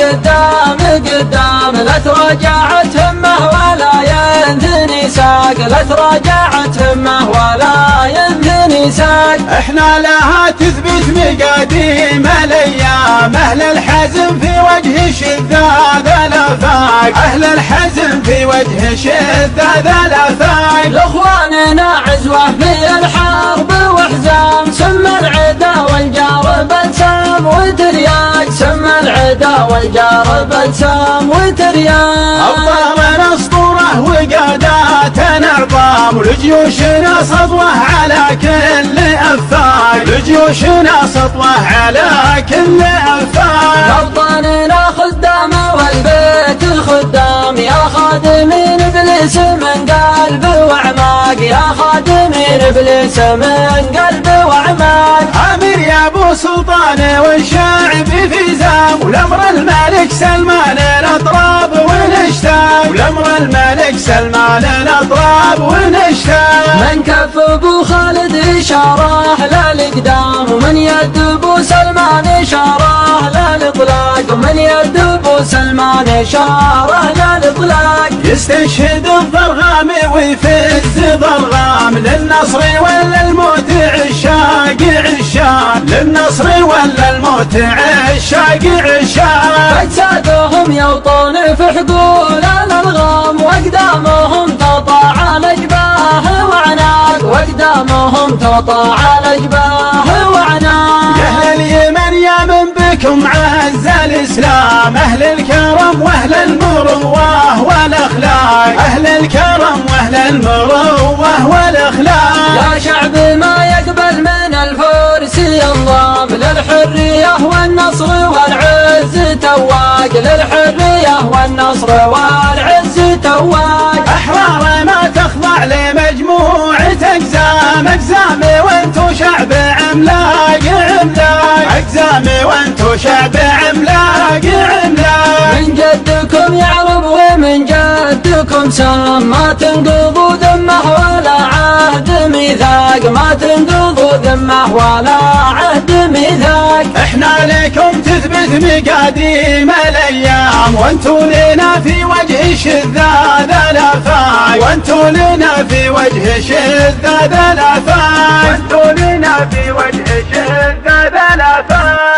قدام لا تراجعت همه ولا ينثني ساق، لا تراجعت همه ولا ينثني ساق. احنا لها تثبت مقاديم الايام، اهل الحزم في وجه الشذاذ الافاق، اهل الحزم في وجه الشذاذ الافاق. لاخواننا عزوه في الحرب واحزام، سم العدا والجار بلسام وترياق، سم العدا والجار بلسام وترياق. أبطالنا اسطوره وقاداتنا عظام، ولجيوشنا سطوه على كل افاق، لجيوشنا سطوه على كل افاق. أبطالنا خدام والبيت الخدام، يا خادمين ابليس من قلب واعماق، يا خادمين ابليس من قلب واعماق. امير يا ابو سلطان والشعب في زام، والامر الملك سلمان الاطراب ونشتاق، والامر الملك سلمان الاطراب ونشتاق. من كف ابو خالد اشاره للاقدام، ومن يد ابو سلمان اشاره للاطلاق، ومن يد ابو سلمان اشاره للاطلاق. يستشهد الضرغام ويفز ضرغام، للنصر ولا الموت عشاق عشاق، للنصر ولا الموت عشاق عشاق. اجسادهم يوطون في حقول الالغام، واقدامهم تطاع على جباه وعناق، واقدامهم تطاع على جباه وعناق. يا اهل اليمن يا من بكم عز الاسلام، اهل الكرم واهل المروه والاخلاق، اهل الكرم واهل المروه والاخلاق. يا شعب ما يقبل من الفرس ينضام، للحريه والنصر والعز تواق، للحريه والنصر والعز تواق. احرار ما تخضع لمجموعه اقزام، اقزامي وانتو شعب عملاق عملاق، اقزامي وانتو شعب عملاق عملاق. من جدكم يعرب ومن جدكم سام، ما تنقضوا ذمه ولا عهد ميثاق، ما تنقضوا ذمه ولا عهد ميثاق. احنا لكم تثبت مقاديم الايام، وانتو لنا في وجه شذاذ الافاق، وانتو لنا في وجه شذاذ الافاق، وانتو لنا في وجه شذاذ الافاق.